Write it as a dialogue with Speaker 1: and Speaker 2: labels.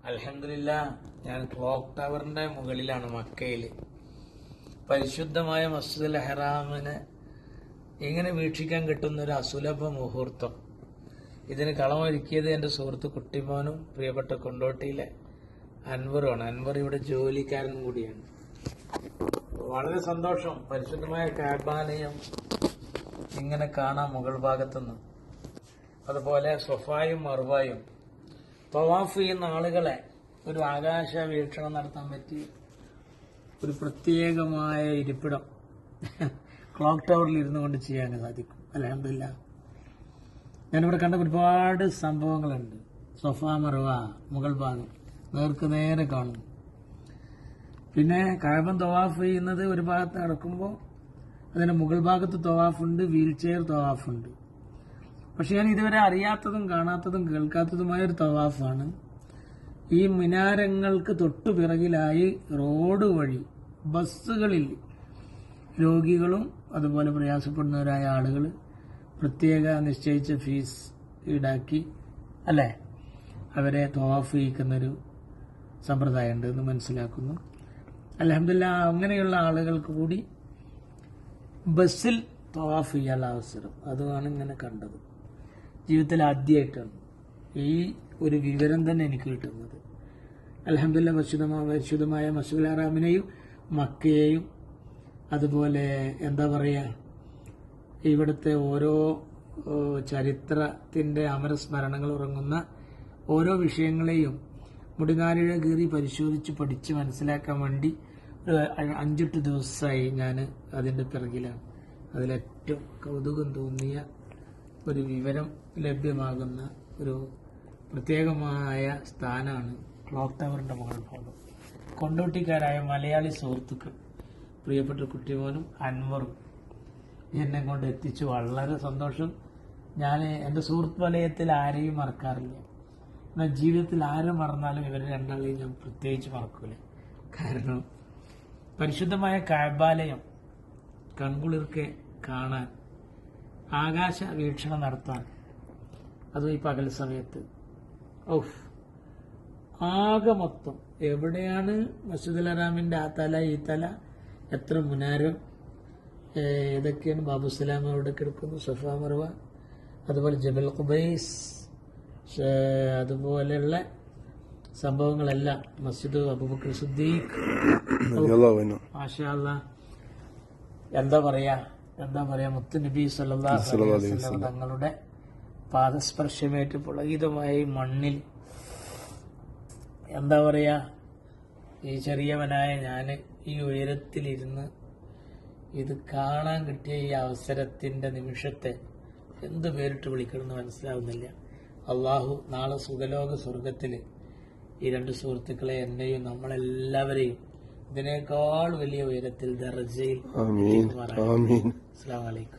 Speaker 1: അൽഹംദുലില്ലാഹ്, ഞാൻ ക്ലോക്ക് ടവറിന്റെ മുകളിലാണ് മക്കയിൽ. പരിശുദ്ധമായ മസ്ജിദുൽ ഹറാമിനെ ഇങ്ങനെ വീക്ഷിക്കാൻ കിട്ടുന്ന ഒരു അസുലഭ മുഹൂർത്തം. ഇതിന് കളമൊരുക്കിയത് എൻ്റെ സുഹൃത്ത് കുട്ടിമോനും പ്രിയപ്പെട്ട കൊണ്ടോട്ടിയിലെ അൻവറുമാണ്. അൻവർ ഇവിടെ ജോലിക്കാരൻ കൂടിയാണ്. വളരെ സന്തോഷം. പരിശുദ്ധമായ കഅബാലയം ഇങ്ങനെ കാണാം മുകൾ ഭാഗത്തുനിന്ന്. അതുപോലെ സൊഫായും മർവായും തവാഫ് ചെയ്യുന്ന ആളുകളെ ഒരു ആകാശ വീക്ഷണം നടത്താൻ പറ്റി ഒരു പ്രത്യേകമായ ഇരിപ്പിടം ക്ലോക്ക് ടവറിൽ ഇരുന്നു കൊണ്ട് ചെയ്യാൻ സാധിക്കും. അൽഹംദുലില്ലാഹ്, ഞാനിവിടെ കണ്ട ഒരുപാട് സംഭവങ്ങളുണ്ട്. സൊഫ മർവ മുകൾ ഭാഗം നേർക്ക് നേരെ കാണും. പിന്നെ കഅബ തവാഫ് ചെയ്യുന്നത് ഒരു ഭാഗത്ത് നടക്കുമ്പോൾ അതിന്റെ മുകൾ ഭാഗത്ത് തവാഫുണ്ട്, വീൽ ചെയർ തവാഫുണ്ട്. പക്ഷെ ഞാൻ ഇതുവരെ അറിയാത്തതും കാണാത്തതും കേൾക്കാത്തതുമായ ഒരു തവാഫാണ്. ഈ മിനാരങ്ങൾക്ക് തൊട്ടു പിറകിലായി റോഡ് വഴി ബസ്സുകളിൽ രോഗികളും അതുപോലെ പ്രയാസപ്പെടുന്നവരായ ആളുകൾ പ്രത്യേക നിശ്ചയിച്ച ഫീസ് ഈടാക്കി അല്ലേ അവരെ തവാഫ് ചെയ്യിക്കുന്നൊരു സമ്പ്രദായം ഉണ്ട് എന്ന് മനസ്സിലാക്കുന്നു. അൽഹംദുലില്ലാഹ്, അങ്ങനെയുള്ള ആളുകൾക്ക് കൂടി ബസ്സിൽ തവാഫ് ചെയ്യാനുള്ള അവസരം അതുമാണ് ഇങ്ങനെ കണ്ടത്. ജീവിതത്തിൽ ആദ്യമായിട്ടാണ് ഈ ഒരു വിവരം തന്നെ എനിക്ക് കിട്ടുന്നത്. അൽഹംദുലില്ലാഹ്, പരിശുദ്ധമായ മസ്ജിദുൽ ഹറാമിനെയും മക്കയെയും അതുപോലെ എന്താ പറയുക, ഇവിടുത്തെ ഓരോ ചരിത്രത്തിന്റെ അമരസ്മരണങ്ങൾ ഉറങ്ങുന്ന ഓരോ വിഷയങ്ങളെയും മുടിനാരിഴ കീറി പരിശോധിച്ച് പഠിച്ച് മനസ്സിലാക്കാൻ വേണ്ടി 5-8 ദിവസമായി ഞാൻ അതിന്റെ പിറകിലാണ്. അതിലേറ്റവും കൗതുകം തോന്നിയ ഒരു വിവരം ലഭ്യമാകുന്ന ഒരു പ്രത്യേകമായ സ്ഥാനമാണ് ക്ലോക്ക് ടവറിന്റെ മുകൾ ഭാഗം. കൊണ്ടോട്ടിക്കാരായ മലയാളി സുഹൃത്തുക്കൾ പ്രിയപ്പെട്ട കുട്ടിമോനും അൻവറും എന്നെ കൊണ്ട് എത്തിച്ചു. വളരെ സന്തോഷം. ഞാൻ എൻ്റെ സുഹൃത്ത് വലയത്തിൽ ആരെയും മറക്കാറില്ല. എന്നാൽ ജീവിതത്തിൽ ആരും മറന്നാലും ഇവരെ രണ്ടാളെയും ഞാൻ പ്രത്യേകിച്ച് മറക്കൂല. കാരണം പരിശുദ്ധമായ കഅബാലയം കൺകുളിർക്കെ കാണാൻ, ആകാശ വീക്ഷണം നടത്താൻ, അതും ഈ പകൽ സമയത്ത് ആകെ മൊത്തം എവിടെയാണ് മസ്ജിദുൽ ഹറാമിന്റെ ആ തല ഈ തല, എത്ര മുനാരം, ഏതൊക്കെയാണ് ബാബുസലാം അവിടെ കിടക്കുന്നു, സഫ മർവ, അതുപോലെ ജബൽ ഖുബൈസ്, അതുപോലെയുള്ള സംഭവങ്ങളെല്ലാം, മസ്ജിദ് അബൂബക്കർ സിദ്ദീഖ്, മാഷാ അല്ലാഹ്, എന്താ പറയാ മുത്ത് നബി സല്ലല്ലാഹു അലൈഹി വസല്ലം തങ്ങളുടെ പാദസ്പർശമേറ്റ് പുളകിതമായ ഈ മണ്ണിൽ എന്താ പറയാ, ഈ ചെറിയവനായ ഞാൻ ഈ ഉയരത്തിലിരുന്ന് ഇത് കാണാൻ കിട്ടിയ ഈ അവസരത്തിന്റെ നിമിഷത്തെ എന്ത് പേരിട്ട് വിളിക്കണമെന്ന് മനസ്സിലാവുന്നില്ല. അള്ളാഹു നാളെ സുഖലോക സ്വർഗത്തില് ഈ രണ്ട് സുഹൃത്തുക്കളെ, എന്നെയും നമ്മളെല്ലാവരെയും ഇതിനേക്കാൾ വലിയ ഉയരത്തിൽ ദർജയിൽ. അസ്സലാമു അലൈക്കും.